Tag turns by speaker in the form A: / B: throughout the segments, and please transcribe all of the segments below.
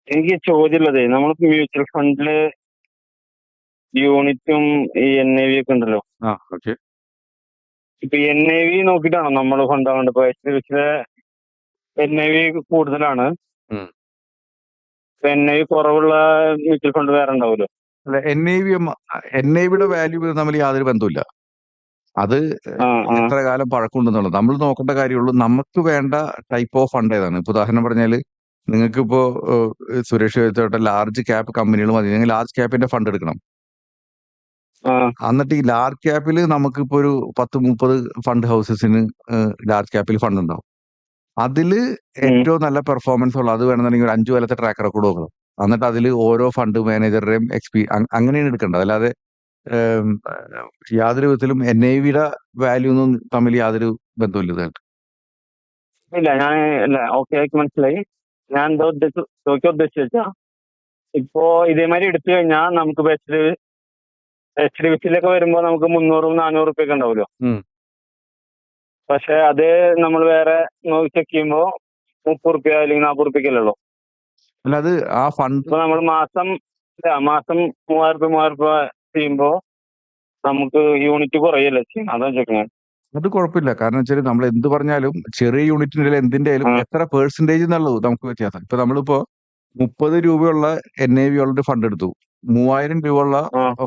A: എനിക്ക് ചോദ്യമുള്ളതേ, നമ്മളിപ്പോ മ്യൂച്വൽ ഫണ്ടില് യൂണിറ്റും ഈ NAV ഒക്കെ ഉണ്ടല്ലോ.
B: ഓക്കെ.
A: ഇപ്പൊ NAV നോക്കിയിട്ടാണോ നമ്മൾ ഫണ്ട് ആവേണ്ടത്? ഇപ്പൊ HDFC NAV കൂടുതലാണ്.
B: ഉം.
A: NAV കുറവുള്ള മ്യൂച്വൽ ഫണ്ട് വേറെ ഉണ്ടാവുമല്ലോ.
B: അല്ല, NAV-യുടെ വാല്യൂ തമ്മിൽ യാതൊരു ബന്ധവുമില്ല. അത് എത്ര കാലം പഴക്കമുണ്ടെന്നുള്ളത് നമ്മൾ നോക്കേണ്ട കാര്യമുള്ളൂ. നമുക്ക് വേണ്ട ടൈപ്പ് ഓഫ് ഫണ്ട് ഏതാണ്. ഇപ്പൊ ഉദാഹരണം പറഞ്ഞാല് നിങ്ങൾക്കിപ്പോ സുരേഷ് ചോദിച്ചോട്ടെ ലാർജ് ക്യാപ്പ് കമ്പനികൾ മതി. നിങ്ങൾ ലാർജ് ക്യാപ്പിന്റെ ഫണ്ട് എടുക്കണം. എന്നിട്ട് ഈ ലാർജ് ക്യാപ്പിൽ നമുക്കിപ്പോ ഒരു 10-30 ഫണ്ട് ഹൗസസിന് ലാർജ് ക്യാപ്പിൽ ഫണ്ട് ഉണ്ടാവും. അതില് ഏറ്റവും നല്ല പെർഫോമൻസ് ഉള്ള അത് വേണമെന്നുണ്ടെങ്കിൽ ഒരു 5 കൊല്ലത്തെ ട്രാക്ക് റെക്കോർഡ് നോക്കണം. എന്നിട്ട് അതിൽ ഓരോ ഫണ്ട് മാനേജറുടെയും അങ്ങനെയാണ് എടുക്കേണ്ടത്. അല്ലാതെ യാതൊരു വിധത്തിലും NAV-യുടെ വാല്യൂ ഒന്നും തമ്മിൽ യാതൊരു ബന്ധമില്ല ഇതായിട്ട്.
A: ഇല്ല, ഓക്കെ, എനിക്ക് മനസ്സിലായി. ഞാൻ എന്താ ചോദിക്കാൻ ഉദ്ദേശിച്ച ഇപ്പോ ഇതേമാതിരി എടുത്തു കഴിഞ്ഞാൽ നമുക്ക് HDFC-യിലൊക്കെ വരുമ്പോ നമുക്ക് 300-400 റുപ്യൊക്കെ ഉണ്ടാവുമല്ലോ. പക്ഷെ അത് നമ്മൾ വേറെ നോക്കി ചെക്ക് ചെയ്യുമ്പോ 30 റുപ്യ അല്ലെങ്കിൽ 40 റുപ്യക്കല്ലേ ഉള്ളൂ.
B: അല്ല, അത് ആ ഫണ്ട്
A: ഇപ്പൊ നമ്മൾ മാസം 3000 രൂപ ചെയ്യുമ്പോ നമുക്ക് യൂണിറ്റ് കുറയല്ലേ ചെയ്യും. അതാ ചോദിക്കുന്നത്.
B: അത് കുഴപ്പമില്ല. കാരണം വെച്ചാൽ നമ്മൾ എന്ത് പറഞ്ഞാലും ചെറിയ യൂണിറ്റിന്റെ എന്തിന്റെ ആയാലും എത്ര പെർസെന്റേജ് എന്നുള്ളത് നമുക്ക് വ്യത്യാസം. ഇപ്പൊ നമ്മളിപ്പോ 30 രൂപയുള്ള NAV ഉള്ള ഒരു ഫണ്ട് എടുത്തു, 3000 രൂപയുള്ള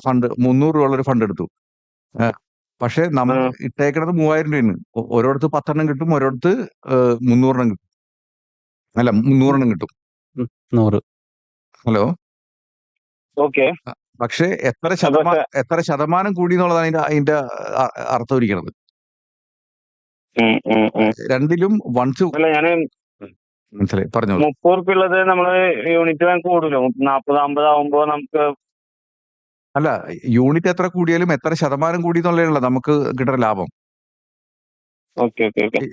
B: ഫണ്ട്, 300 രൂപയുള്ള ഒരു ഫണ്ട് എടുത്തു. പക്ഷെ നമ്മൾ ഇട്ടേക്കണത് 3000 രൂപയാണ്. ഓരോടത്ത് 10 കിട്ടും, ഓരോടത്ത് 300 കിട്ടും. അല്ല, 300 കിട്ടും.
C: 100.
B: ഹലോ.
A: ഓക്കെ.
B: പക്ഷെ എത്ര ശതമാനം കൂടി എന്നുള്ളതാണ് അതിന്റെ അർത്ഥം ഇരിക്കണത്. രണ്ടിലും വൺസ് മനസ്സിലായി. പറഞ്ഞു.
A: 30 റുപ്യ ഉള്ളത് നമ്മള് യൂണിറ്റ് കൂടുതലോ 40-50 ആവുമ്പോ നമുക്ക്
B: അല്ല, യൂണിറ്റ് എത്ര കൂടിയാലും എത്ര ശതമാനം കൂടി എന്നുള്ളതാണല്ലോ നമുക്ക് കിട്ടുന്ന ലാഭം.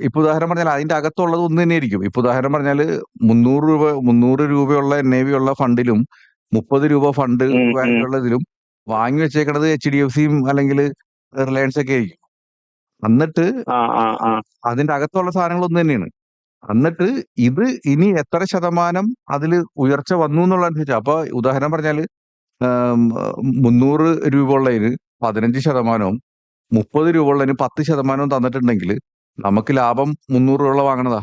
B: ഇപ്പൊ ഉദാഹരണം പറഞ്ഞാൽ അതിന്റെ അകത്തുള്ളത് ഒന്ന് തന്നെയായിരിക്കും. ഇപ്പൊ ഉദാഹരണം പറഞ്ഞാല് 300 രൂപയുള്ള NAV ഉള്ള ഫണ്ടിലും 30 രൂപ ഫണ്ട് ഉള്ളതിലും വാങ്ങി വെച്ചേക്കണത് HDFC-യും അല്ലെങ്കിൽ റിലയൻസ് ഒക്കെ ആയിരിക്കും. എന്നിട്ട് അതിന്റെ അകത്തുള്ള സാധനങ്ങൾ ഒന്ന് തന്നെയാണ്. എന്നിട്ട് ഇത് ഇനി എത്ര ശതമാനം അതിൽ ഉയർച്ച വന്നു എന്നുള്ളതനുസരിച്ച്. അപ്പൊ ഉദാഹരണം പറഞ്ഞാല് 300 രൂപ ഉള്ളതിന് 15%, 30 രൂപ ഉള്ളതിന് 10% തന്നിട്ടുണ്ടെങ്കിൽ നമുക്ക് ലാഭം 300 രൂപ വാങ്ങണതാ.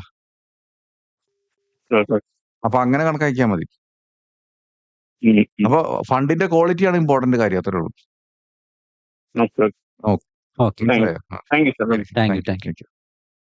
B: അപ്പൊ അങ്ങനെ കണക്കാക്കിയാൽ മതി. അപ്പൊ ഫണ്ടിന്റെ ക്വാളിറ്റിയാണ് ഇമ്പോർട്ടന്റ് കാര്യം. അത്രേ ഉള്ളൂ.
C: ഓക്കെ.
B: മനസ്സിലായോ?
A: Thank you.
C: Thank you.